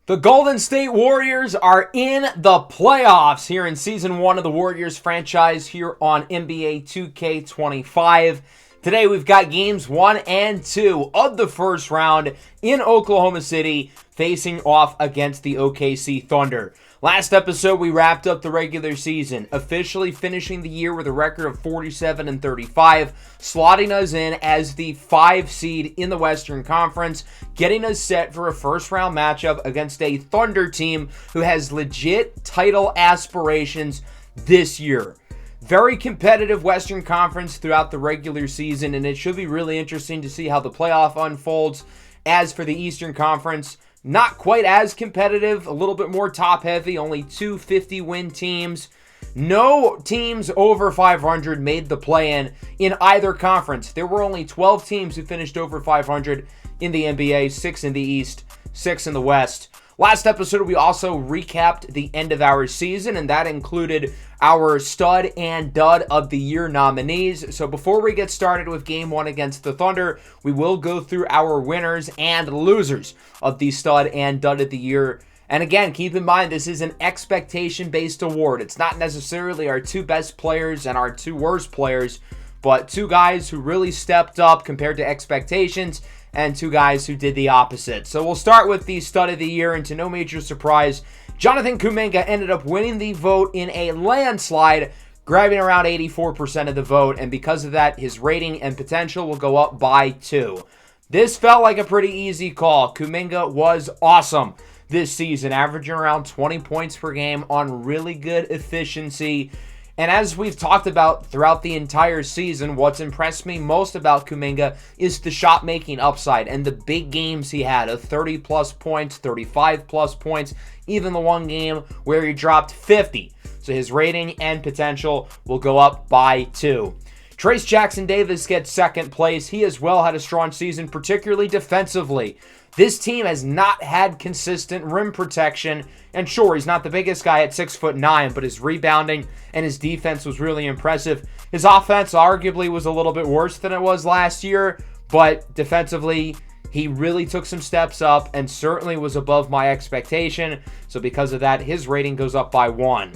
The Golden State Warriors are in the playoffs here in Season 1 of the Warriors franchise here on NBA 2K25. Today we've got games 1 and 2 of the first round in Oklahoma City facing off against the OKC Thunder. Last episode we wrapped up the regular season, officially finishing the year with a record of 47-35, slotting us in as the 5 seed in the Western Conference, getting us set for a first round matchup against a Thunder team who has legit title aspirations this year. Very competitive Western Conference throughout the regular season, and it should be really interesting to see how the playoff unfolds. As for the Eastern Conference, not quite as competitive, a little bit more top-heavy, only 2 50-win teams. No teams over 500 made the play-in either conference. There were only 12 teams who finished over 500 in the NBA, 6 in the East, 6 in the West. Last episode, we also recapped the end of our season, and that included our stud and dud of the year nominees. So before we get started with Game 1 against the Thunder, we will go through our winners and losers of the stud and dud of the year. And again, keep in mind, this is an expectation-based award. It's not necessarily our 2 best players and our 2 worst players, but 2 guys who really stepped up compared to expectations, and 2 guys who did the opposite. So we'll start with the stud of the year, and to no major surprise, Jonathan Kuminga ended up winning the vote in a landslide, grabbing around 84% of the vote, and because of that, his rating and potential will go up by 2. This felt like a pretty easy call. Kuminga was awesome this season, averaging around 20 points per game on really good efficiency. And as we've talked about throughout the entire season, what's impressed me most about Kuminga is the shot-making upside and the big games he had of 30-plus points, 35-plus points, even the one game where he dropped 50. So his rating and potential will go up by 2. Trayce Jackson-Davis gets second place. He as well had a strong season, particularly defensively. This team has not had consistent rim protection, and sure, he's not the biggest guy at 6'9", but his rebounding and his defense was really impressive. His offense arguably was a little bit worse than it was last year, but defensively, he really took some steps up and certainly was above my expectation, so because of that, his rating goes up by 1.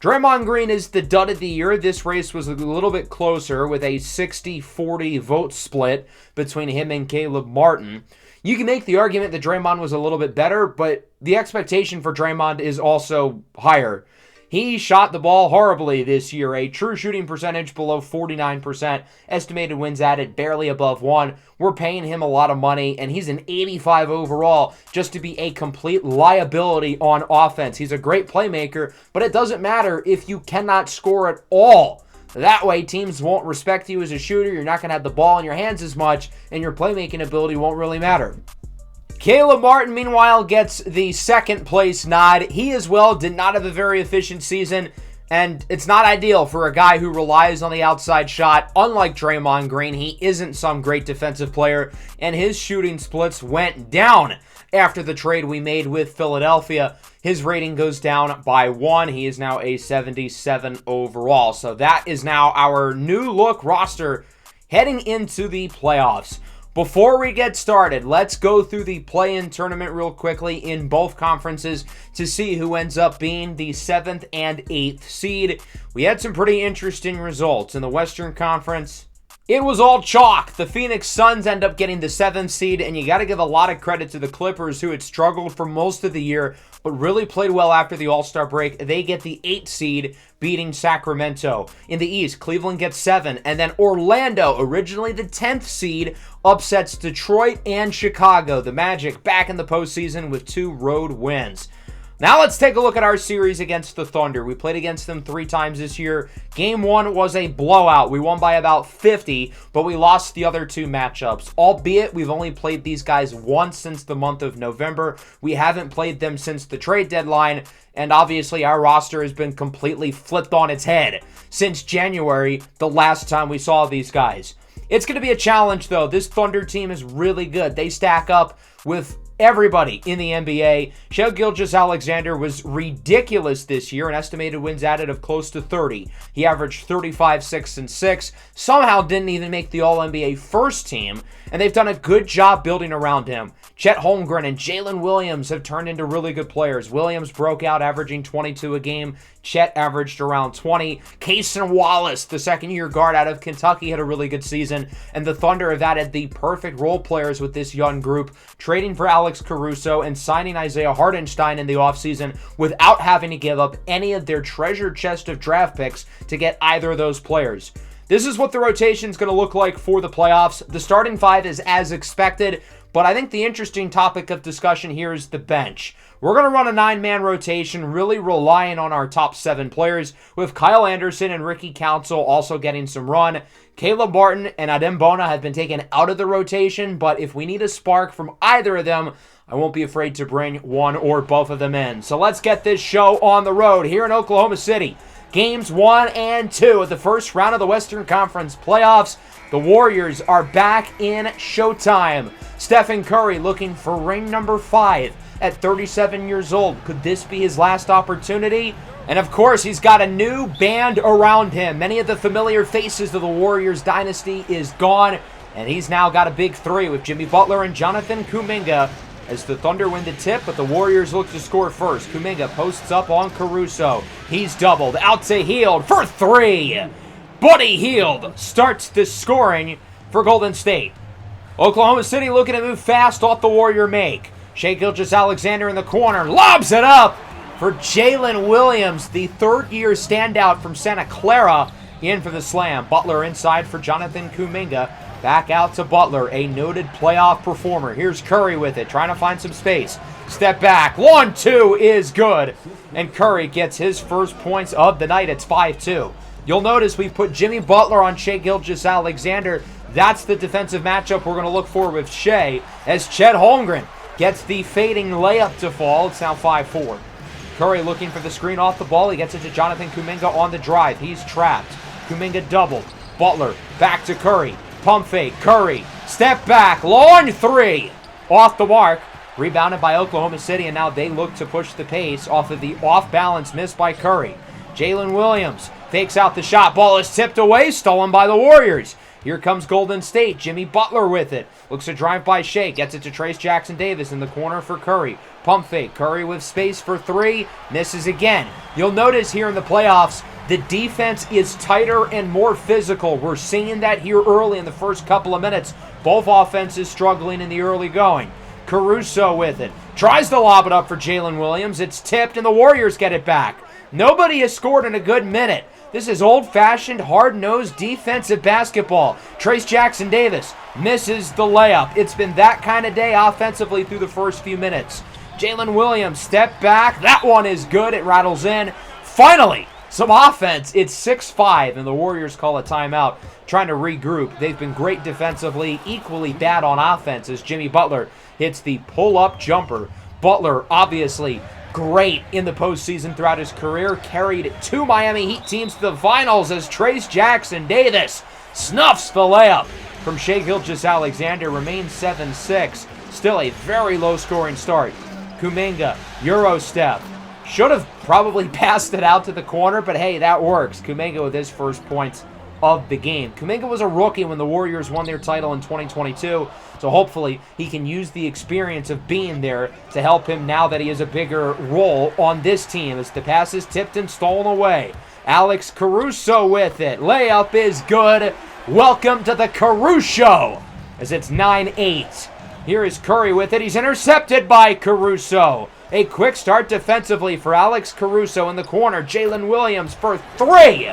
Draymond Green is the dud of the year. This race was a little bit closer with a 60-40 vote split between him and Caleb Martin. You can make the argument that Draymond was a little bit better, but the expectation for Draymond is also higher. He shot the ball horribly this year, a true shooting percentage below 49%, estimated wins added barely above 1. We're paying him a lot of money, and he's an 85 overall just to be a complete liability on offense. He's a great playmaker, but it doesn't matter if you cannot score at all. That way, teams won't respect you as a shooter, you're not going to have the ball in your hands as much, and your playmaking ability won't really matter. Caleb Martin, meanwhile, gets the second place nod. He as well did not have a very efficient season, and it's not ideal for a guy who relies on the outside shot. Unlike Draymond Green, he isn't some great defensive player, and his shooting splits went down after the trade we made with Philadelphia. His rating goes down by 1. He is now a 77 overall. So that is now our new look roster heading into the playoffs. Before we get started, let's go through the play-in tournament real quickly in both conferences to see who ends up being the 7th and 8th seed. We had some pretty interesting results. In the Western Conference, it was all chalk. The Phoenix Suns end up getting the 7th seed, and you got to give a lot of credit to the Clippers, who had struggled for most of the year, but really played well after the All-Star break. They get the 8th seed, beating Sacramento. In the East, Cleveland gets 7, and then Orlando, originally the 10th seed, upsets Detroit and Chicago. The Magic back in the postseason with 2 road wins. Now let's take a look at our series against the Thunder. We played against them 3 times this year. Game 1 was a blowout. We won by about 50, but we lost the other 2 matchups. Albeit, we've only played these guys once since the month of November. We haven't played them since the trade deadline, and obviously our roster has been completely flipped on its head since January, the last time we saw these guys. It's going to be a challenge, though. This Thunder team is really good. They stack up with everybody in the NBA. Shai Gilgeous-Alexander was ridiculous this year, an estimated wins added of close to 30. He averaged 35, 6, and 6. Somehow didn't even make the All-NBA first team, and they've done a good job building around him. Chet Holmgren and Jalen Williams have turned into really good players. Williams broke out averaging 22 a game. Chet averaged around 20. Cason Wallace, the second-year guard out of Kentucky, had a really good season. And the Thunder have added the perfect role players with this young group, trading for Alex Caruso and signing Isaiah Hartenstein in the offseason without having to give up any of their treasure chest of draft picks to get either of those players. This is what the rotation is going to look like for the playoffs. The starting five is as expected, but I think the interesting topic of discussion here is the bench. We're going to run a 9-man rotation, really relying on our top 7 players, with Kyle Anderson and Ricky Council also getting some run. Caleb Martin and Adem Bona have been taken out of the rotation, but if we need a spark from either of them, I won't be afraid to bring one or both of them in. So let's get this show on the road here in Oklahoma City. Games 1 and 2 of the first round of the Western Conference playoffs. The Warriors are back in Showtime. Stephen Curry looking for ring number 5 at 37 years old. Could this be his last opportunity? And of course, he's got a new band around him. Many of the familiar faces of the Warriors dynasty is gone, and he's now got a big 3 with Jimmy Butler and Jonathan Kuminga as the Thunder win the tip, but the Warriors look to score first. Kuminga posts up on Caruso. He's doubled. Out to Hield for 3. Buddy Hield starts the scoring for Golden State. Oklahoma City looking to move fast off the Warrior make. Shai Gilgeous-Alexander in the corner. Lobs it up for Jalen Williams, the third-year standout from Santa Clara, in for the slam. Butler inside for Jonathan Kuminga. Back out to Butler, a noted playoff performer. Here's Curry with it, trying to find some space. Step back. 1-2 is good. And Curry gets his first points of the night. It's 5-2. You'll notice we put Jimmy Butler on Shai Gilgeous-Alexander. That's the defensive matchup we're going to look for with Shai, as Chet Holmgren gets the fading layup to fall. It's now 5-4. Curry looking for the screen off the ball. He gets it to Jonathan Kuminga on the drive. He's trapped. Kuminga doubled. Butler back to Curry. Pump fake. Curry. Step back. Long 3. Off the mark. Rebounded by Oklahoma City, and now they look to push the pace off of the off-balance miss by Curry. Jalen Williams fakes out the shot. Ball is tipped away. Stolen by the Warriors. Here comes Golden State. Jimmy Butler with it. Looks to drive by Shai. Gets it to Trace Jackson-Davis in the corner for Curry. Pump fake. Curry with space for 3. Misses again. You'll notice here in the playoffs, the defense is tighter and more physical. We're seeing that here early in the first couple of minutes. Both offenses struggling in the early going. Caruso with it. Tries to lob it up for Jalen Williams. It's tipped, and the Warriors get it back. Nobody has scored in a good minute. This is old-fashioned, hard-nosed defensive basketball. Trace Jackson-Davis misses the layup. It's been that kind of day offensively through the first few minutes. Jalen Williams, step back. That one is good. It rattles in. Finally, some offense. It's 6-5, and the Warriors call a timeout, trying to regroup. They've been great defensively, equally bad on offense as Jimmy Butler hits the pull-up jumper. Butler, obviously, great in the postseason throughout his career. Carried 2 Miami Heat teams to the finals as Trace Jackson-Davis snuffs the layup from Shai Gilgeous-Alexander. Remains 7-6. Still a very low-scoring start. Kuminga, Euro step. Should have probably passed it out to the corner, but hey, that works. Kuminga with his first points of the game. Kuminga was a rookie when the Warriors won their title in 2022, so hopefully he can use the experience of being there to help him now that he has a bigger role on this team as the pass is tipped and stolen away. Alex Caruso with it. Layup is good. Welcome to the Caruso as it's 9-8. Here is Curry with it. He's intercepted by Caruso. A quick start defensively for Alex Caruso in the corner. Jalen Williams for 3.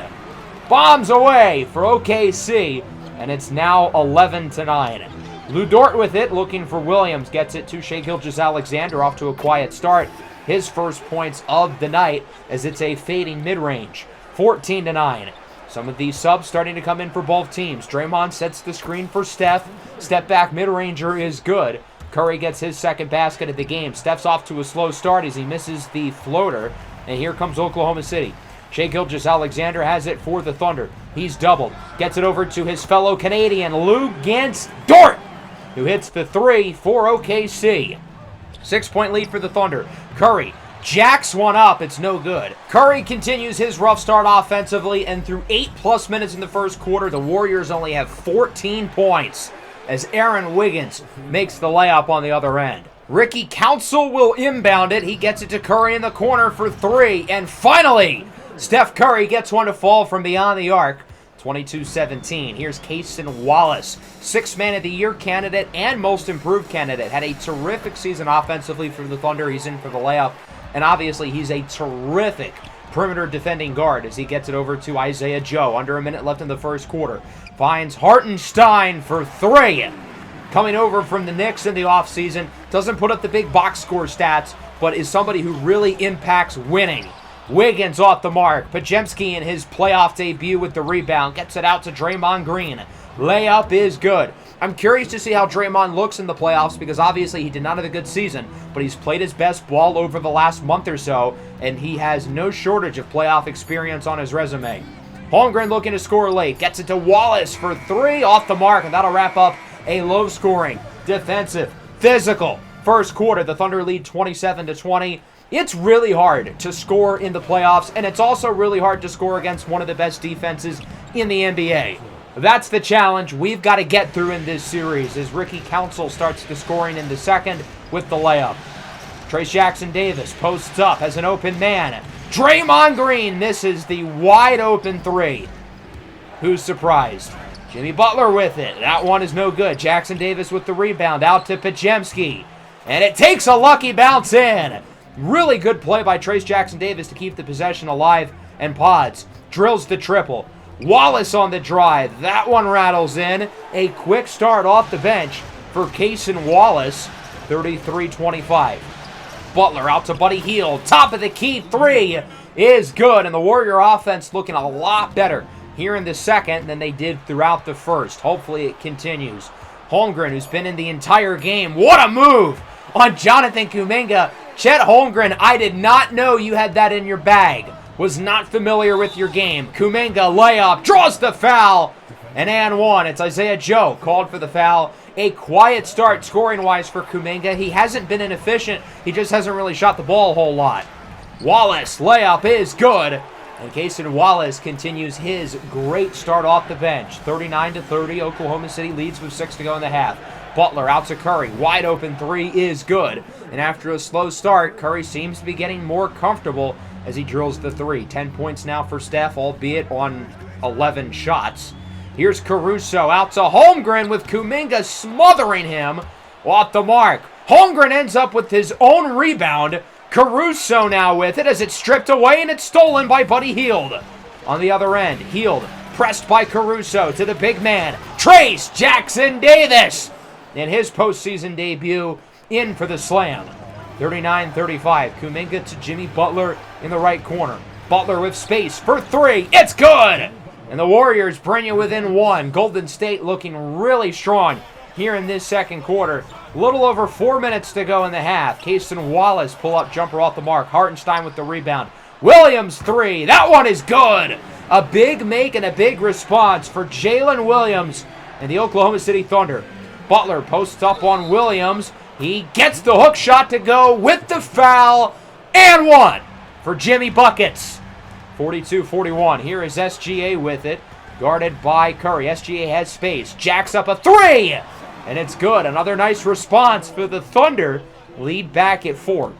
Bombs away for OKC, and it's now 11-9. Lou Dort with it, looking for Williams. Gets it to Shai Gilgeous-Alexander, off to a quiet start. His first points of the night as it's a fading mid-range. 14-9. Some of these subs starting to come in for both teams. Draymond sets the screen for Steph. Step back mid-ranger is good. Curry gets his second basket of the game. Steph's off to a slow start as he misses the floater. And here comes Oklahoma City. Shai Gilgeous-Alexander has it for the Thunder. He's doubled. Gets it over to his fellow Canadian, Lou Dort, who hits the 3 for OKC. 6-point lead for the Thunder. Curry jacks one up. It's no good. Curry continues his rough start offensively, and through 8+ minutes in the first quarter, the Warriors only have 14 points as Aaron Wiggins makes the layup on the other end. Ricky Council will inbound it. He gets it to Curry in the corner for 3. And finally, Steph Curry gets one to fall from beyond the arc. 22-17. Here's Cason Wallace, 6th Man of the Year candidate and Most Improved candidate. Had a terrific season offensively for the Thunder. He's in for the layup. And obviously, he's a terrific perimeter defending guard as he gets it over to Isaiah Joe. Under a minute left in the first quarter. Finds Hartenstein for 3. Coming over from the Knicks in the offseason. Doesn't put up the big box score stats, but is somebody who really impacts winning. Wiggins off the mark. Podziemski in his playoff debut with the rebound. Gets it out to Draymond Green. Layup is good. I'm curious to see how Draymond looks in the playoffs because obviously he did not have a good season, but he's played his best ball over the last month or so, and he has no shortage of playoff experience on his resume. Holmgren looking to score late. Gets it to Wallace for 3 off the mark, and that'll wrap up a low-scoring, defensive, physical first quarter. The Thunder lead 27-20. It's really hard to score in the playoffs, and it's also really hard to score against one of the best defenses in the NBA. That's the challenge we've got to get through in this series as Ricky Council starts the scoring in the second with the layup. Trayce Jackson-Davis posts up as an open man. Draymond Green misses the wide-open 3. Who's surprised? Jimmy Butler with it. That one is no good. Jackson-Davis with the rebound. Out to Podziemski. And it takes a lucky bounce in. Really good play by Trayce Jackson-Davis to keep the possession alive. And Pods drills the triple. Wallace on the drive. That one rattles in. A quick start off the bench for Cason Wallace. 33-25. Butler out to Buddy Hield. Top of the key 3 is good. And the Warrior offense looking a lot better here in the second than they did throughout the first. Hopefully it continues. Holmgren, who's been in the entire game. What a move on Jonathan Kuminga. Chet Holmgren, I did not know you had that in your bag. Was not familiar with your game. Kuminga layup, draws the foul, and 1. It's Isaiah Joe called for the foul. A quiet start scoring-wise for Kuminga. He hasn't been inefficient. He just hasn't really shot the ball a whole lot. Wallace, layup is good. And Cason Wallace continues his great start off the bench. 39-30, Oklahoma City leads with 6 to go in the half. Butler out to Curry. Wide open 3 is good. And after a slow start, Curry seems to be getting more comfortable as he drills the 3. 10 points now for Steph, albeit on 11 shots. Here's Caruso out to Holmgren with Kuminga smothering him off the mark. Holmgren ends up with his own rebound. Caruso now with it as it's stripped away and it's stolen by Buddy Hield. On the other end, Hield pressed by Caruso to the big man, Trayce Jackson-Davis, in his postseason debut in for the slam. 39-35, Kuminga to Jimmy Butler in the right corner. Butler with space for 3, it's good! And the Warriors bring you within 1. Golden State looking really strong here in this second quarter. A little over 4 minutes to go in the half. Cason Wallace pull-up jumper off the mark. Hartenstein with the rebound. Williams 3. That one is good. A big make and a big response for Jalen Williams and the Oklahoma City Thunder. Butler posts up on Williams. He gets the hook shot to go with the foul. And 1 for Jimmy Buckets. 42-41. Here is SGA with it. Guarded by Curry. SGA has space. Jacks up a 3. And it's good. Another nice response for the Thunder. Lead back at 4.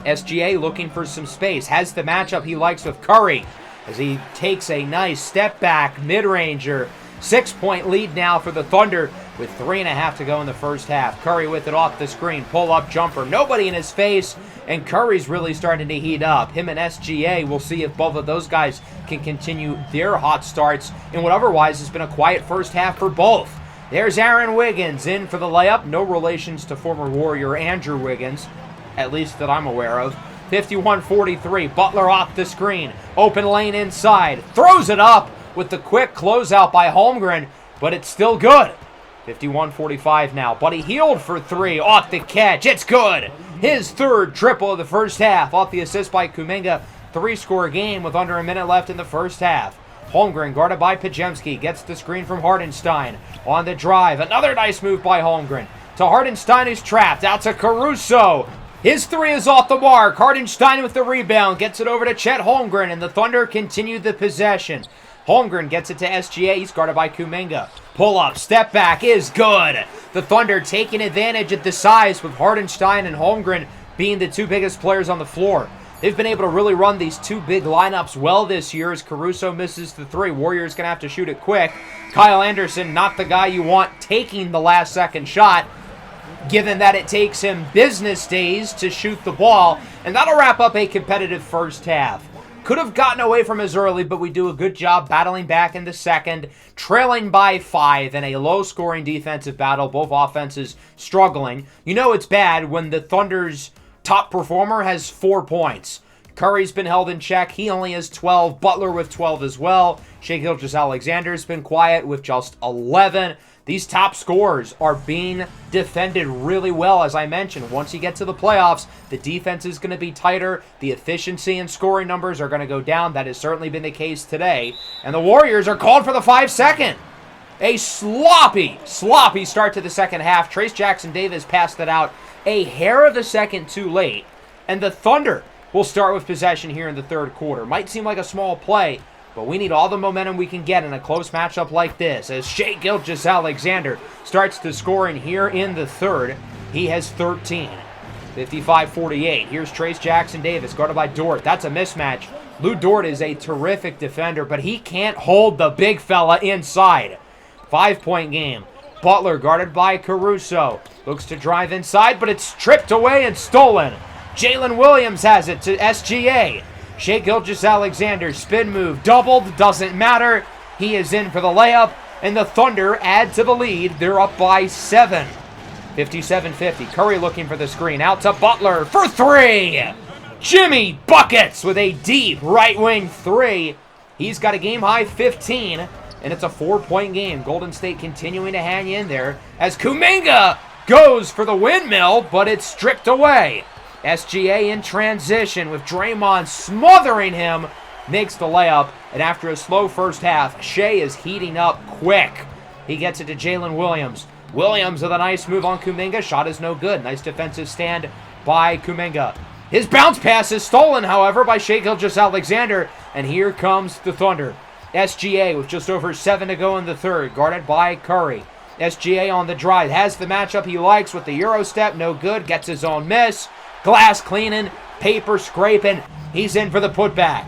SGA looking for some space. Has the matchup he likes with Curry as he takes a nice step back mid-ranger. 6-point lead now for the Thunder with 3.5 to go in the first half. Curry with it off the screen. Pull-up jumper. Nobody in his face. And Curry's really starting to heat up. Him and SGA, we'll see if both of those guys can continue their hot starts in what otherwise has been a quiet first half for both. There's Aaron Wiggins in for the layup. No relations to former Warrior Andrew Wiggins, at least that I'm aware of. 51-43, Butler off the screen. Open lane inside. Throws it up with the quick closeout by Holmgren, but it's still good. 51-45 now. Buddy Hield for 3 off the catch. It's good. His third triple of the first half off the assist by Kuminga. 3-score game with under a minute left in the first half. Holmgren guarded by Podziemski. Gets the screen from Hartenstein. On the drive. Another nice move by Holmgren. to Hartenstein, who's trapped. Out to Caruso. His three is off the mark. Hartenstein with the rebound. Gets it over to Chet Holmgren, and the Thunder continue the possession. Holmgren gets it to SGA. He's guarded by Kuminga. Pull up, step back is good. The Thunder taking advantage of the size with Hartenstein and Holmgren being the two biggest players on the floor. They've been able to really run these two big lineups well this year as Caruso misses the three. Warriors going to have to shoot it quick. Kyle Anderson, not the guy you want taking the last second shot, given that it takes him business days to shoot the ball. And that'll wrap up a competitive first half. Could have gotten away from us early, but we do a good job battling back in the second, trailing by 5 in a low-scoring defensive battle, both offenses struggling. You know it's bad when the Thunder's top performer has 4 points. Curry's been held in check. He only has 12. Butler with 12 as well. Shai Gilgeous-Alexander's been quiet with just 11. These top scorers are being defended really well, as I mentioned. Once you get to the playoffs, the defense is going to be tighter. The efficiency and scoring numbers are going to go down. That has certainly been the case today. And the Warriors are called for the 5-second. A sloppy start to the second half. Trayce Jackson-Davis passed it out a hair of a second too late. And the Thunder will start with possession here in the third quarter. Might seem like a small play, but we need all the momentum we can get in a close matchup like this. As Shai Gilgeous-Alexander starts to scoring here in the third. He has 13. 55-48. Here's Trayce Jackson-Davis, guarded by Dort. That's a mismatch. Lou Dort is a terrific defender, but he can't hold the big fella inside. 5-point game. Butler, guarded by Caruso. Looks to drive inside, but it's stripped away and stolen. Jalen Williams has it to SGA. Shai Gilgeous-Alexander, spin move, doubled, doesn't matter. He is in for the layup, and the Thunder add to the lead. They're up by 7. 57-50. Curry looking for the screen. Out to Butler for 3. Jimmy buckets with a deep right wing 3. He's got a game-high 15, and it's a 4-point game. Golden State continuing to hang in there as Kuminga goes for the windmill, but it's stripped away. SGA in transition with Draymond smothering him, makes the layup, and after a slow first half, Shai is heating up quick. He gets it to Jalen Williams. Williams with a nice move on Kuminga. Shot is no good. Nice defensive stand by Kuminga. His bounce pass is stolen, however, by Shai Gilgeous-Alexander, and here comes the Thunder. SGA with just over 7 to go in the third, guarded by Curry. SGA on the drive, has the matchup he likes with the Euro step, no good, gets his own miss. Glass cleaning, paper scraping. He's in for the putback.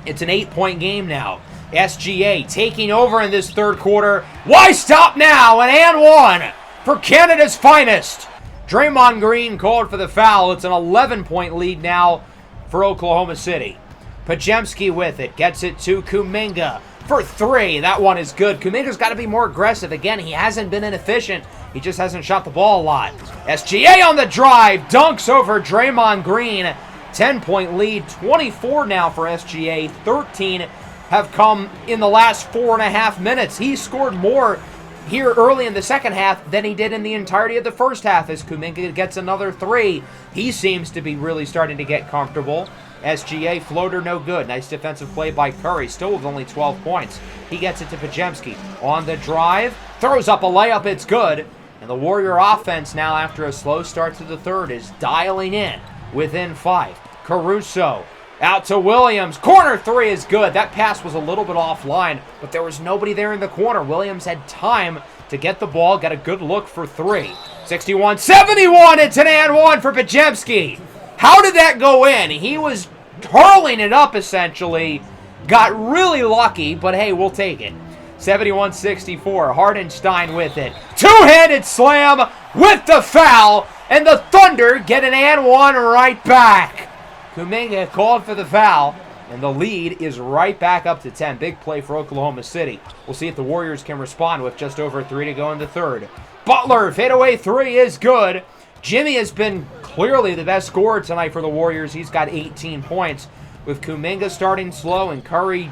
It's an 8-point game now. SGA taking over in this third quarter. Why stop now? And one for Canada's finest. Draymond Green called for the foul. It's an 11-point lead now for Oklahoma City. Podziemski with it. Gets it to Kuminga for 3. That one is good. Kuminga's got to be more aggressive. Again, he hasn't been inefficient. He just hasn't shot the ball a lot. SGA on the drive. Dunks over Draymond Green. 10-point lead. 24 now for SGA. 13 have come in the last 4.5 minutes. He scored more here early in the second half than he did in the entirety of the first half as Kuminga gets another 3. He seems to be really starting to get comfortable. SGA floater no good. Nice defensive play by Curry, still with only 12 points. He gets it to Podziemski. On the drive, throws up a layup, it's good. And the Warrior offense now, after a slow start to the third, is dialing in within 5. Caruso out to Williams. Corner 3 is good. That pass was a little bit offline, but there was nobody there in the corner. Williams had time to get the ball, got a good look for 3. 61-71, it's an and one for Podziemski. How did that go in? He was hurling it up, essentially. Got really lucky, but hey, we'll take it. 71-64, Hartenstein with it. Two-handed slam with the foul, and the Thunder get an and one right back. Kuminga called for the foul, and the lead is right back up to 10. Big play for Oklahoma City. We'll see if the Warriors can respond with just over 3 to go in the third. Butler, fadeaway 3 is good. Jimmy has been clearly the best scorer tonight for the Warriors. He's got 18 points, with Kuminga starting slow and Curry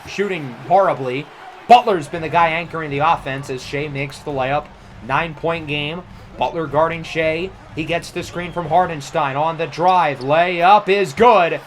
shooting horribly. Butler's been the guy anchoring the offense as Shai makes the layup. 9-point game. Butler guarding Shai. He gets the screen from Hartenstein on the drive. Layup is good.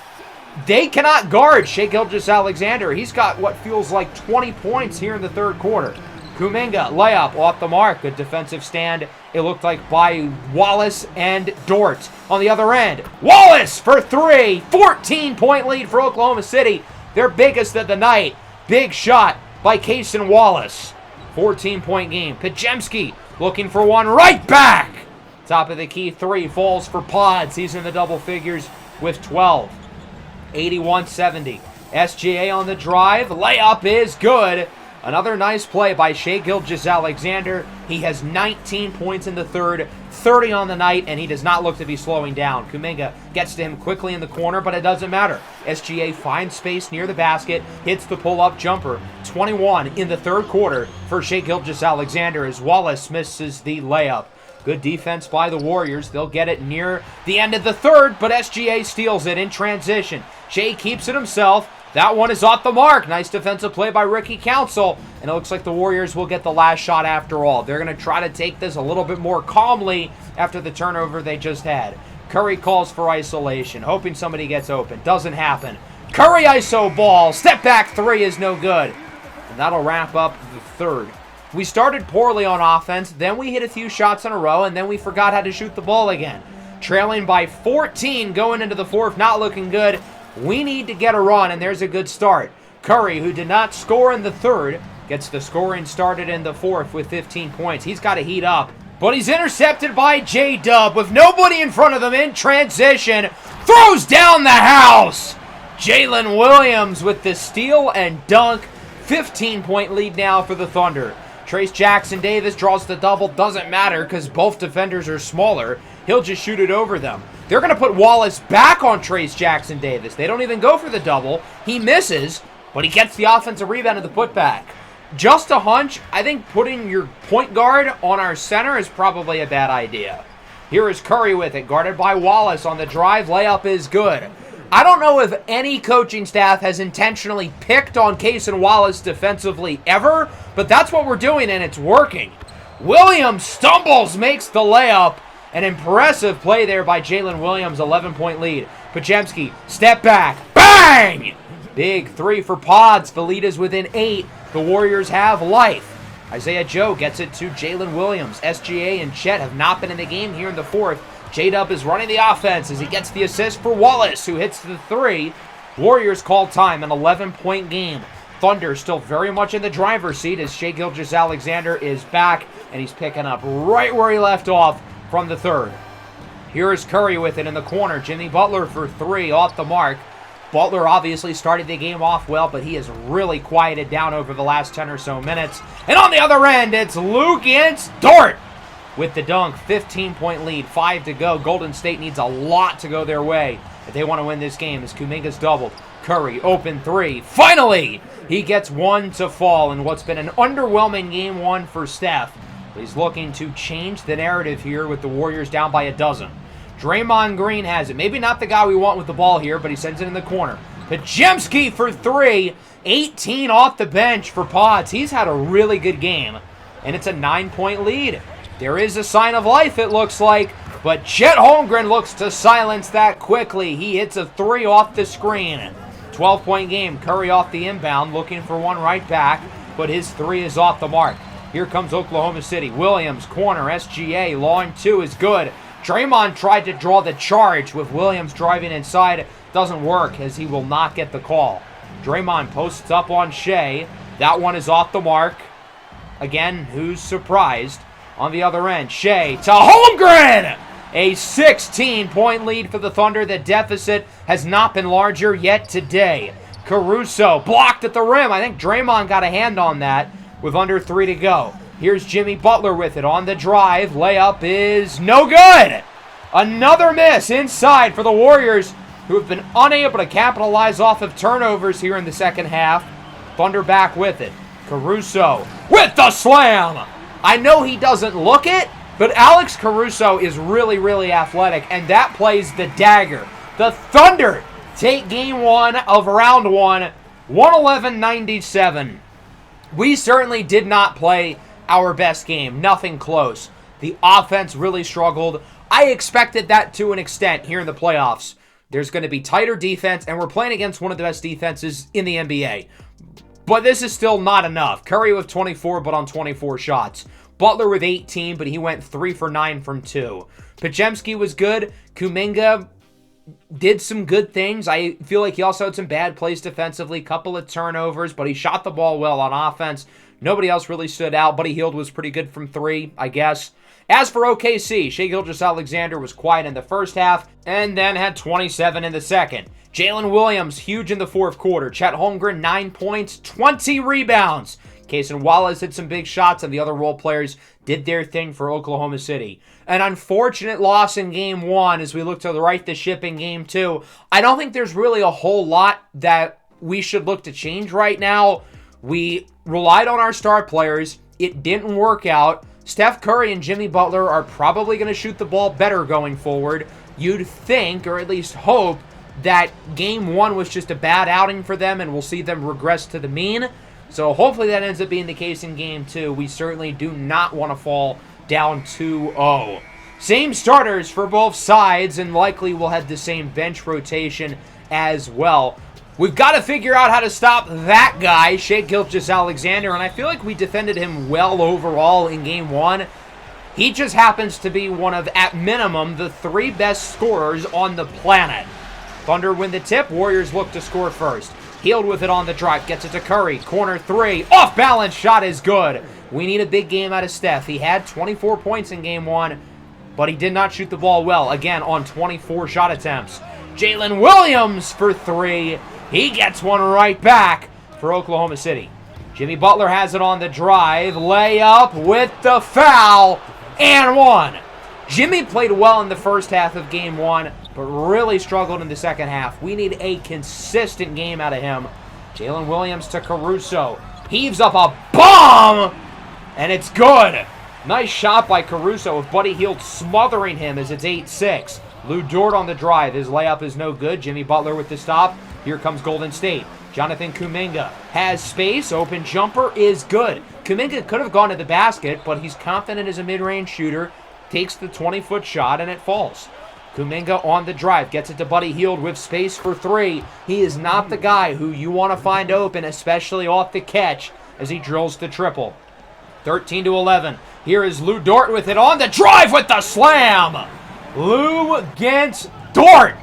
They cannot guard Shai Gilgeous-Alexander. He's got what feels like 20 points here in the third quarter. Kuminga, layup off the mark. Good defensive stand, it looked like, by Wallace and Dort. On the other end, Wallace for three. 14-point lead for Oklahoma City. Their biggest of the night. Big shot by Cason Wallace. 14-point game. Podziemski looking for one right back. Top of the key three falls for Pods. He's in the double figures with 12. 81-70. SGA on the drive. Layup is good. Another nice play by Shai Gilgeous-Alexander. He has 19 points in the third, 30 on the night, and he does not look to be slowing down. Kuminga gets to him quickly in the corner, but it doesn't matter. SGA finds space near the basket, hits the pull-up jumper. 21 in the third quarter for Shai Gilgeous-Alexander as Wallace misses the layup. Good defense by the Warriors. They'll get it near the end of the third, but SGA steals it in transition. Shai keeps it himself. That one is off the mark. Nice defensive play by Ricky Council. And it looks like the Warriors will get the last shot after all. They're going to try to take this a little bit more calmly after the turnover they just had. Curry calls for isolation, hoping somebody gets open. Doesn't happen. Curry iso ball. Step back three is no good. And that'll wrap up the third. We started poorly on offense, then we hit a few shots in a row, and then we forgot how to shoot the ball again. Trailing by 14 going into the fourth, not looking good. We need to get a run, and there's a good start. Curry, who did not score in the third, gets the scoring started in the fourth with 15 points. He's got to heat up, but he's intercepted by J-Dub with nobody in front of him in transition. Throws down the house. Jalen Williams with the steal and dunk. 15-point lead now for the Thunder. Trayce Jackson-Davis draws the double. Doesn't matter because both defenders are smaller. He'll just shoot it over them. They're going to put Wallace back on Trayce Jackson-Davis. They don't even go for the double. He misses, but he gets the offensive rebound of the putback. Just a hunch, I think putting your point guard on our center is probably a bad idea. Here is Curry with it, guarded by Wallace on the drive. Layup is good. I don't know if any coaching staff has intentionally picked on Cason Wallace defensively ever, but that's what we're doing, and it's working. Williams stumbles, makes the layup. An impressive play there by Jalen Williams, 11-point lead. Podziemski, step back, bang! Big three for Pods. The lead is within 8. The Warriors have life. Isaiah Joe gets it to Jalen Williams. SGA and Chet have not been in the game here in the fourth. J-Dub is running the offense as he gets the assist for Wallace, who hits the three. Warriors call time, an 11-point game. Thunder still very much in the driver's seat as Shai Gilgeous-Alexander is back, and he's picking up right where he left off from the third. Here is Curry with it in the corner. Jimmy Butler for three, off the mark. Butler obviously started the game off well, but he has really quieted down over the last 10 or so minutes. And on the other end, it's Luguentz Dort with the dunk. 15-point lead, 5 to go. Golden State needs a lot to go their way if they want to win this game as Kuminga's doubled. Curry, open three. Finally, he gets one to fall in what's been an underwhelming game one for Steph. He's looking to change the narrative here with the Warriors down by a dozen. Draymond Green has it. Maybe not the guy we want with the ball here, but he sends it in the corner. Podziemski for three. 18 off the bench for Pods. He's had a really good game, and it's a 9-point lead. There is a sign of life, it looks like, but Chet Holmgren looks to silence that quickly. He hits a three off the screen. 12-point game. Curry off the inbound, looking for one right back, but his three is off the mark. Here comes Oklahoma City. Williams, corner, SGA, long two is good. Draymond tried to draw the charge with Williams driving inside. Doesn't work as he will not get the call. Draymond posts up on Shai. That one is off the mark. Again, who's surprised? On the other end, Shai to Holmgren! A 16-point lead for the Thunder. The deficit has not been larger yet today. Caruso blocked at the rim. I think Draymond got a hand on that with under 3 to go. Here's Jimmy Butler with it on the drive. Layup is no good. Another miss inside for the Warriors, who have been unable to capitalize off of turnovers here in the second half. Thunder back with it. Caruso with the slam. I know he doesn't look it, but Alex Caruso is really, really athletic, and that plays the dagger. The Thunder take game one of round one, 111-97. We certainly did not play our best game. Nothing close. The offense really struggled. I expected that to an extent here in the playoffs. There's going to be tighter defense, and we're playing against one of the best defenses in the NBA. But this is still not enough. Curry with 24, but on 24 shots. Butler with 18, but he went 3 for 9 from 2. Podziemski was good. Kuminga did some good things. I feel like he also had some bad plays defensively, couple of turnovers, but he shot the ball well on offense. Nobody else really stood out. Buddy Hield was pretty good from 3, I guess. As for OKC, Shai Gilgeous-Alexander was quiet in the first half and then had 27 in the second. Jalen Williams, huge in the fourth quarter. Chet Holmgren, 9 points, 20 rebounds. Cason Wallace hit some big shots, and the other role players did their thing for Oklahoma City. An unfortunate loss in Game 1 as we look to right the ship in Game 2. I don't think there's really a whole lot that we should look to change right now. We relied on our star players. It didn't work out. Steph Curry and Jimmy Butler are probably going to shoot the ball better going forward. You'd think, or at least hope, that Game 1 was just a bad outing for them and we'll see them regress to the mean. So hopefully that ends up being the case in Game 2. We certainly do not want to fall down 2-0. Same starters for both sides, and likely we'll have the same bench rotation as well. We've got to figure out how to stop that guy, Shai Gilgeous-Alexander, and I feel like we defended him well overall in Game 1. He just happens to be one of, at minimum, the 3 best scorers on the planet. Thunder win the tip. Warriors look to score first. Hield with it on the drive. Gets it to Curry. Corner 3. Off balance shot is good. We need a big game out of Steph. He had 24 points in Game 1, but he did not shoot the ball well. Again, on 24 shot attempts. Jalen Williams for 3. He gets one right back for Oklahoma City. Jimmy Butler has it on the drive. Layup with the foul. And 1. Jimmy played well in the first half of Game 1, but really struggled in the second half. We need a consistent game out of him. Jalen Williams to Caruso. Heaves up a bomb, and it's good. Nice shot by Caruso with Buddy Hield smothering him as it's 8-6. Lou Dort on the drive. His layup is no good. Jimmy Butler with the stop. Here comes Golden State. Jonathan Kuminga has space. Open jumper is good. Kuminga could have gone to the basket, but he's confident as a mid-range shooter. Takes the 20-foot shot, and it falls. Kuminga on the drive. Gets it to Buddy Hield with space for 3. He is not the guy who you want to find open, especially off the catch, as he drills the triple. 13-11. Here is Lou Dort with it on the drive with the slam. Lou against Dort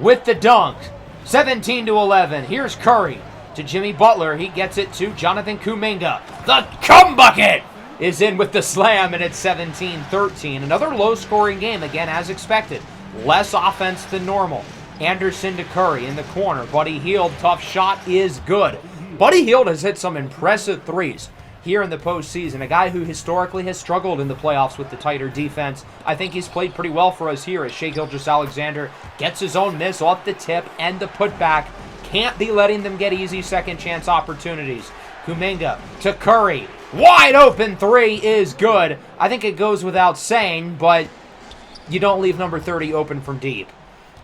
with the dunk. 17-11. Here's Curry to Jimmy Butler. He gets it to Jonathan Kuminga. The cum bucket is in with the slam, and it's 17-13. Another low-scoring game, again, as expected. Less offense than normal. Anderson to Curry in the corner. Buddy Hield, tough shot is good. Buddy Hield has hit some impressive threes here in the postseason. A guy who historically has struggled in the playoffs with the tighter defense. I think he's played pretty well for us here as Shai Gilgeous-Alexander gets his own miss off the tip and the putback. Can't be letting them get easy second chance opportunities. Kuminga to Curry. Wide open 3 is good. I think it goes without saying, but you don't leave number 30 open from deep.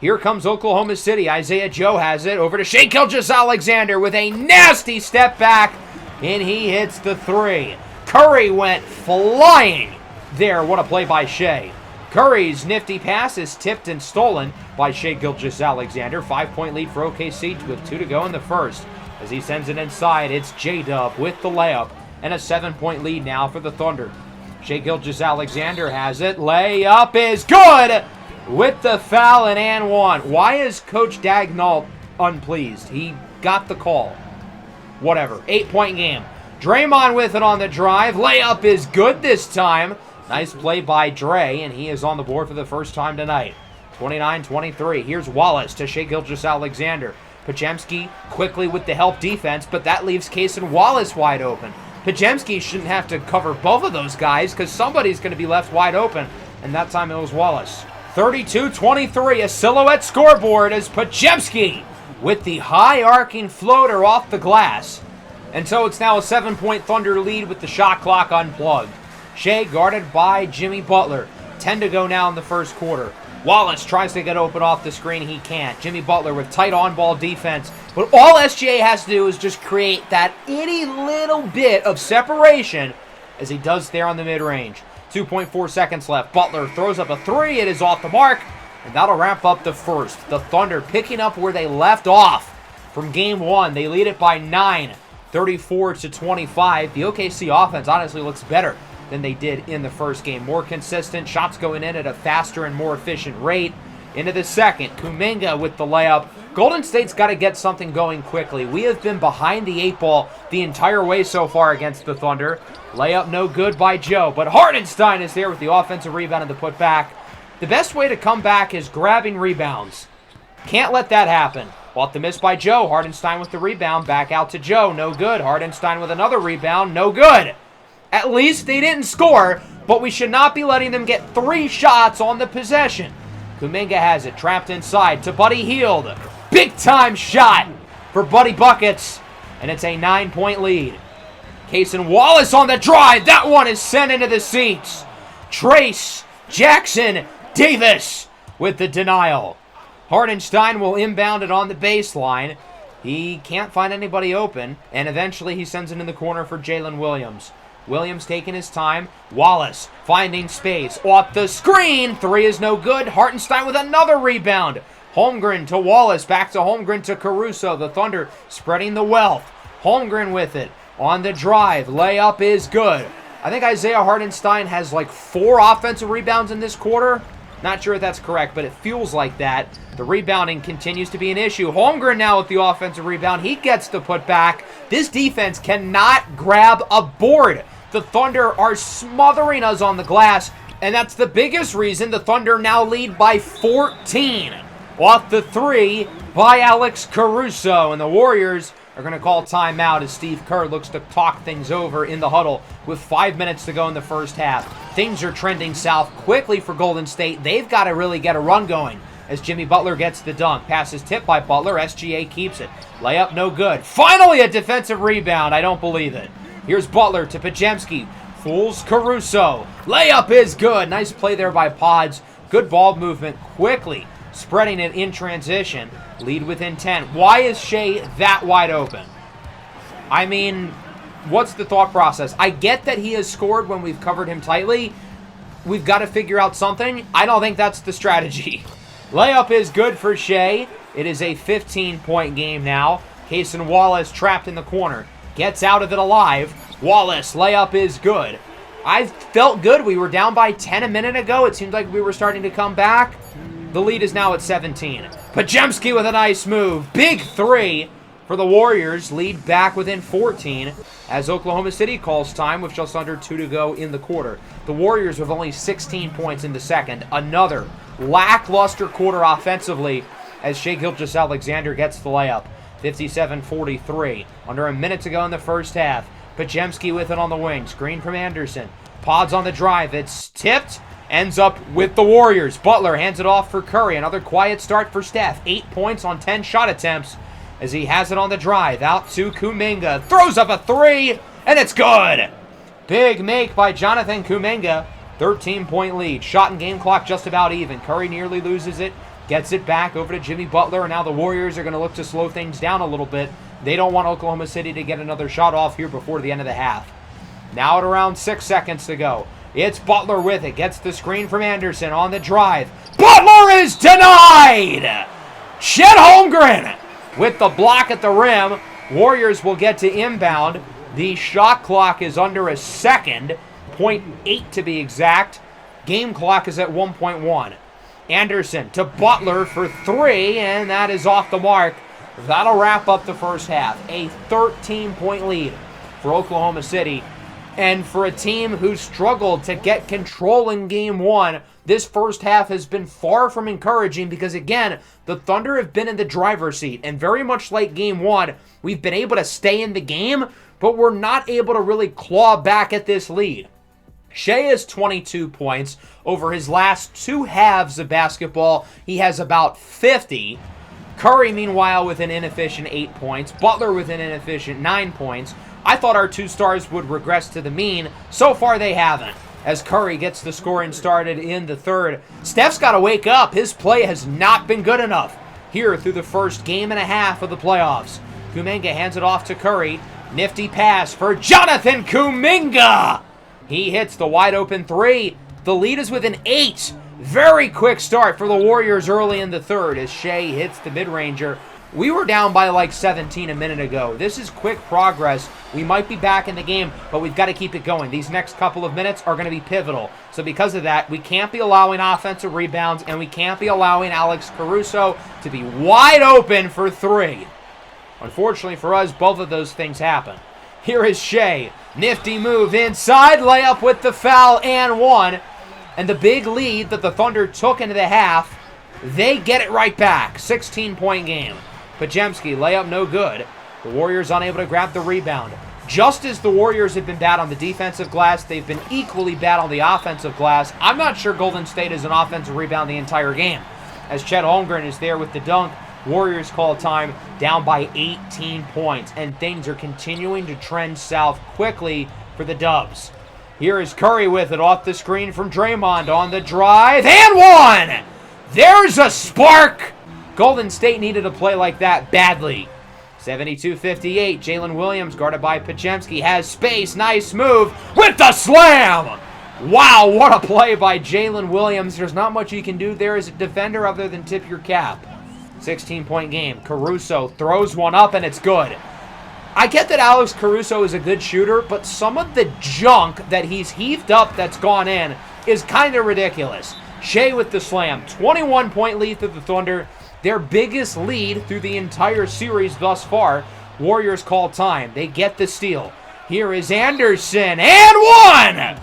Here comes Oklahoma City. Isaiah Joe has it over to Shai Gilgeous-Alexander with a nasty step back, and he hits the 3. Curry went flying there. What a play by Shai. Curry's nifty pass is tipped and stolen by Shai Gilgeous-Alexander. 5-point lead for OKC with 2 to go in the first. As he sends it inside, it's J-Dub with the layup. And a 7-point lead now for the Thunder. Shai Gilgeous-Alexander has it. Layup is good with the foul and 1. Why is Coach Dagnall unpleased? He got the call. Whatever. 8-point game. Draymond with it on the drive. Layup is good this time. Nice play by Dre, and he is on the board for the first time tonight. 29-23. Here's Wallace to Shai Gilgeous-Alexander. Podziemski quickly with the help defense, but that leaves Cason Wallace wide open. Podziemski shouldn't have to cover both of those guys because somebody's going to be left wide open, and that time it was Wallace. 32-23, a silhouette scoreboard as Podziemski with the high arcing floater off the glass. And so it's now a 7-point Thunder lead with the shot clock unplugged. Shai guarded by Jimmy Butler. 10 to go now in the first quarter. Wallace tries to get open off the screen. He can't. Jimmy Butler with tight on-ball defense. But all SGA has to do is just create that itty little bit of separation as he does there on the mid-range. 2.4 seconds left. Butler throws up a 3. It is off the mark. And that'll wrap up the first. The Thunder picking up where they left off from Game 1. They lead it by 9. 34-25. The OKC offense honestly looks better than they did in the first game. More consistent, shots going in at a faster and more efficient rate. Into the second, Kuminga with the layup. Golden State's got to get something going quickly. We have been behind the 8 ball the entire way so far against the Thunder. Layup no good by Joe, but Hartenstein is there with the offensive rebound and the putback. The best way to come back is grabbing rebounds. Can't let that happen. Off the miss by Joe. Hartenstein with the rebound. Back out to Joe. No good. Hartenstein with another rebound. No good. At least they didn't score, but we should not be letting them get 3 shots on the possession. Kuminga has it. Trapped inside to Buddy Hield. Big time shot for Buddy Buckets. And it's a 9-point lead. Cason Wallace on the drive. That one is sent into the seats. Trace Jackson Davis with the denial. Hartenstein will inbound it on the baseline. He can't find anybody open, and eventually he sends it in the corner for Jalen Williams. Williams taking his time. Wallace finding space. Off the screen. 3 is no good. Hartenstein with another rebound. Holmgren to Wallace. Back to Holmgren to Caruso. The Thunder spreading the wealth. Holmgren with it. On the drive. Layup is good. I think Isaiah Hartenstein has like 4 offensive rebounds in this quarter. Not sure if that's correct, but it feels like that. The rebounding continues to be an issue. Holmgren now with the offensive rebound. He gets the putback. This defense cannot grab a board. The Thunder are smothering us on the glass, and that's the biggest reason the Thunder now lead by 14. Off the 3 by Alex Caruso, and the Warriors are going to call timeout as Steve Kerr looks to talk things over in the huddle with 5 minutes to go in the first half. Things are trending south quickly for Golden State. They've got to really get a run going as Jimmy Butler gets the dunk. Pass is tipped by Butler. SGA keeps it. Layup no good. Finally a defensive rebound. I don't believe it. Here's Butler to Podziemski. Fools Caruso. Layup is good. Nice play there by Pods. Good ball movement quickly. Spreading it in transition. Lead with intent. Why is Shea that wide open? I mean, what's the thought process? I get that he has scored when we've covered him tightly. We've got to figure out something. I don't think that's the strategy. Layup is good for Shea. It is a 15-point game now. Cason Wallace trapped in the corner. Gets out of it alive. Wallace, layup is good. I felt good. We were down by 10 a minute ago. It seemed like we were starting to come back. The lead is now at 17. Podziemski with a nice move. Big 3 for the Warriors. Lead back within 14 as Oklahoma City calls time with just under 2 to go in the quarter. The Warriors with only 16 points in the second. Another lackluster quarter offensively as Shai Gilgeous-Alexander gets the layup. 57-43. Under a minute to go in the first half. Podziemski with it on the wing. Screen from Anderson. Pods on the drive. It's tipped. Ends up with the Warriors. Butler hands it off for Curry. Another quiet start for Steph. 8 points on 10 shot attempts as he has it on the drive. Out to Kuminga. Throws up a 3, and it's good. Big make by Jonathan Kuminga. 13-point lead. Shot and game clock just about even. Curry nearly loses it. Gets it back over to Jimmy Butler, and now the Warriors are going to look to slow things down a little bit. They don't want Oklahoma City to get another shot off here before the end of the half. Now at around 6 seconds to go. It's Butler with it. Gets the screen from Anderson on the drive. Butler is denied! Chet Holmgren with the block at the rim. Warriors will get to inbound. The shot clock is under a second. 0.8 to be exact. Game clock is at 1.1. Anderson to Butler for 3, and that is off the mark. That'll wrap up the first half. A 13-point lead for Oklahoma City. And for a team who struggled to get control in Game 1, this first half has been far from encouraging because, again, the Thunder have been in the driver's seat. And very much like Game 1, we've been able to stay in the game, but we're not able to really claw back at this lead. Shea has 22 points. Over his last 2 halves of basketball, he has about 50. Curry, meanwhile, with an inefficient 8 points. Butler with an inefficient 9 points. I thought our 2 stars would regress to the mean. So far, they haven't. As Curry gets the scoring started in the third. Steph's got to wake up. His play has not been good enough here through the first game and a half of the playoffs. Kuminga hands it off to Curry. Nifty pass for Jonathan Kuminga. He hits the wide open 3. The lead is within 8. Very quick start for the Warriors early in the third as Shea hits the mid-ranger We were down by like 17 a minute ago. This is quick progress. We might be back in the game, but we've got to keep it going. These next couple of minutes are going to be pivotal. So because of that, we can't be allowing offensive rebounds, and we can't be allowing Alex Caruso to be wide open for three. Unfortunately for us, both of those things happen. Here is Shea. Nifty move inside, layup with the foul and one. And the big lead that the Thunder took into the half, they get it right back. 16-point game. Pajemski, layup no good. The Warriors unable to grab the rebound. Just as the Warriors have been bad on the defensive glass, they've been equally bad on the offensive glass. I'm not sure Golden State is an offensive rebound the entire game. As Chet Holmgren is there with the dunk, Warriors call time down by 18 points. And things are continuing to trend south quickly for the Dubs. Here is Curry with it off the screen from Draymond on the drive. And one! There's a spark! Golden State needed a play like that badly. 72-58, Jalen Williams guarded by Pajemski has space, nice move with the slam! Wow, what a play by Jalen Williams. There's not much you can do there as a defender other than tip your cap. 16-point game, Caruso throws one up and it's good. I get that Alex Caruso is a good shooter, but some of the junk that he's heaved up that's gone in is kind of ridiculous. Shea with the slam, 21-point lead to the Thunder. Their biggest lead through the entire series thus far. Warriors call time. They get the steal. Here is Anderson, and one!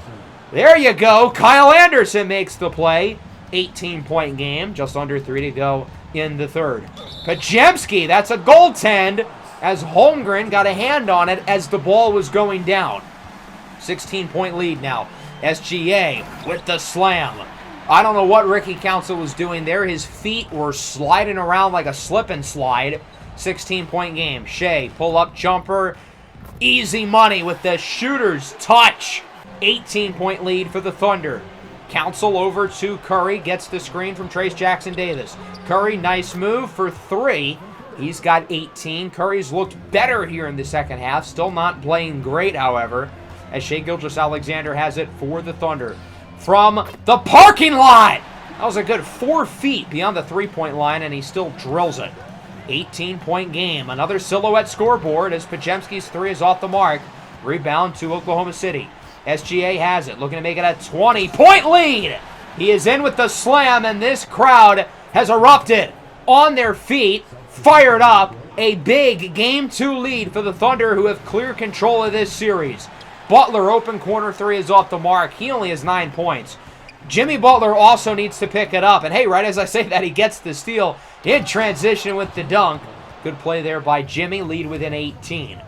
There you go. Kyle Anderson makes the play. 18-point game, just under 3 to go in the third. Pajemski, that's a goaltend, as Holmgren got a hand on it as the ball was going down. 16-point lead now. SGA with the slam. I don't know what Ricky Council was doing there. His feet were sliding around like a slip and slide. 16-point game. Shea, pull-up jumper. Easy money with the shooter's touch. 18-point lead for the Thunder. Council over to Curry. Gets the screen from Trayce Jackson-Davis. Curry, nice move for three. He's got 18. Curry's looked better here in the second half. Still not playing great, however, as Shai Gilgeous-Alexander has it for the Thunder. From the parking lot! That was a good 4 feet beyond the three-point line, and he still drills it. 18-point game. Another silhouette scoreboard as Pajemski's three is off the mark. Rebound to Oklahoma City. SGA has it, looking to make it a 20-point lead. He is in with the slam, and this crowd has erupted on their feet, fired up. A big Game 2 lead for the Thunder, who have clear control of this series. Butler, open corner three, is off the mark. He only has 9 points. Jimmy Butler also needs to pick it up. And hey, right as I say that, he gets the steal in transition with the dunk. Good play there by Jimmy. Lead within 18.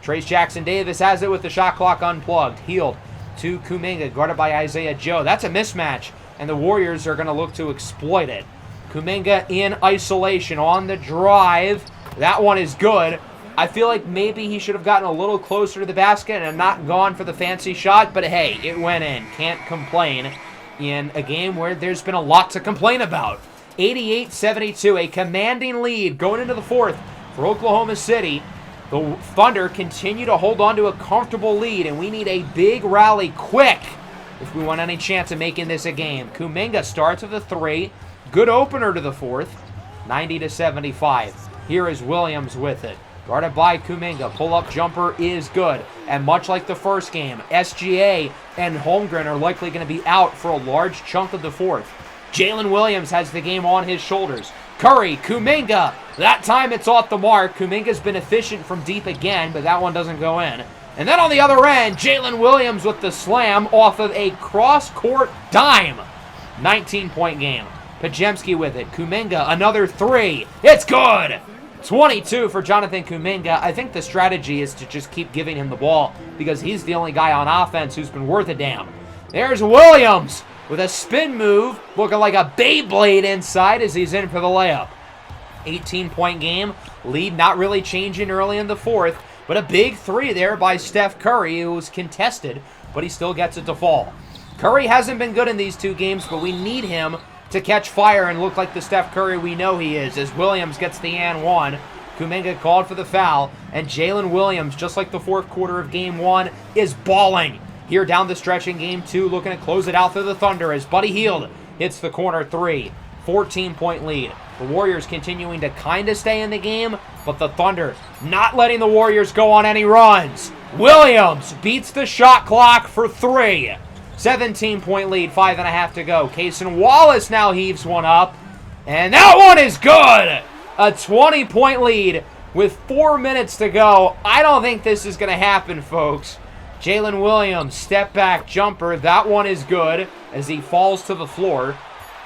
Trayce Jackson-Davis has it with the shot clock unplugged. Healed to Kuminga, guarded by Isaiah Joe. That's a mismatch, and the Warriors are going to look to exploit it. Kuminga in isolation on the drive. That one is good. I feel like maybe he should have gotten a little closer to the basket and not gone for the fancy shot, but hey, it went in. Can't complain in a game where there's been a lot to complain about. 88-72, a commanding lead going into the fourth for Oklahoma City. The Thunder continue to hold on to a comfortable lead, and we need a big rally quick if we want any chance of making this a game. Kuminga starts with a three. Good opener to the fourth. 90-75. Here is Williams with it. Guarded by Kuminga. Pull-up jumper is good. And much like the first game, SGA and Holmgren are likely going to be out for a large chunk of the fourth. Jalen Williams has the game on his shoulders. Curry, Kuminga. That time it's off the mark. Kuminga's been efficient from deep again, but that one doesn't go in. And then on the other end, Jalen Williams with the slam off of a cross-court dime. 19-point game. Pajemski with it. Kuminga, another three. It's good! 22 for Jonathan Kuminga. I think the strategy is to just keep giving him the ball because he's the only guy on offense who's been worth a damn. There's Williams with a spin move, looking like a Beyblade inside as he's in for the layup. 18-point game. Lead not really changing early in the fourth, but a big three there by Steph Curry, who was contested, but he still gets it to fall. Curry hasn't been good in these two games, but we need him to catch fire and look like the Steph Curry we know he is, as Williams gets the and one. Kuminga called for the foul, and Jalen Williams, just like the fourth quarter of Game 1, is balling. Here down the stretch in Game 2, looking to close it out for the Thunder as Buddy Hield hits the corner three. 14-point lead. The Warriors continuing to kind of stay in the game, but the Thunder not letting the Warriors go on any runs. Williams beats the shot clock for 3. 17-point lead, 5.5 to go. Cason Wallace now heaves one up, and that one is good. A 20-point lead with 4 minutes to go. I don't think this is going to happen, folks. Jalen Williams, step back jumper. That one is good as he falls to the floor.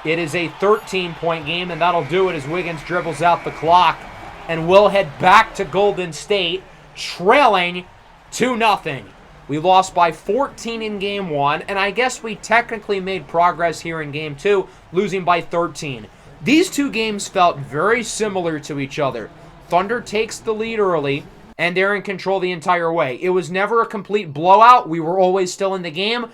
It is a 13-point game, and that'll do it as Wiggins dribbles out the clock. And we'll head back to Golden State, trailing 2-0. We lost by 14 in Game 1, and I guess we technically made progress here in Game 2, losing by 13. These two games felt very similar to each other. Thunder takes the lead early, and they're in control the entire way. It was never a complete blowout. We were always still in the game,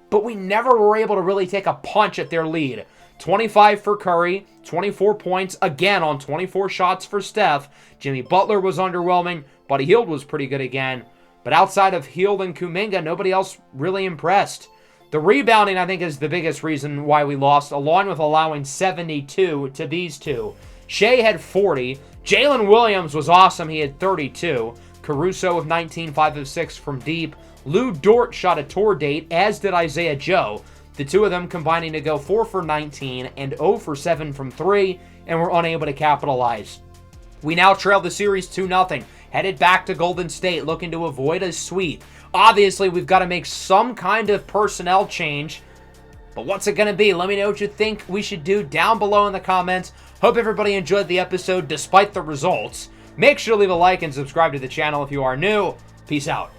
but we never were able to really take a punch at their lead. 25 for Curry, 24 points, again on 24 shots for Steph. Jimmy Butler was underwhelming. Buddy Hield was pretty good again. But outside of Hield and Kuminga, nobody else really impressed. The rebounding, I think, is the biggest reason why we lost, along with allowing 72 to these two. Shea had 40. Jalen Williams was awesome. He had 32. Caruso with 19, 5 of 6 from deep. Lou Dort shot a tour date, as did Isaiah Joe. The two of them combining to go 4 for 19 and 0 for 7 from 3, and were unable to capitalize. We now trail the series 2-0. Headed back to Golden State, looking to avoid a sweep. Obviously, we've got to make some kind of personnel change. But what's it going to be? Let me know what you think we should do down below in the comments. Hope everybody enjoyed the episode despite the results. Make sure to leave a like and subscribe to the channel if you are new. Peace out.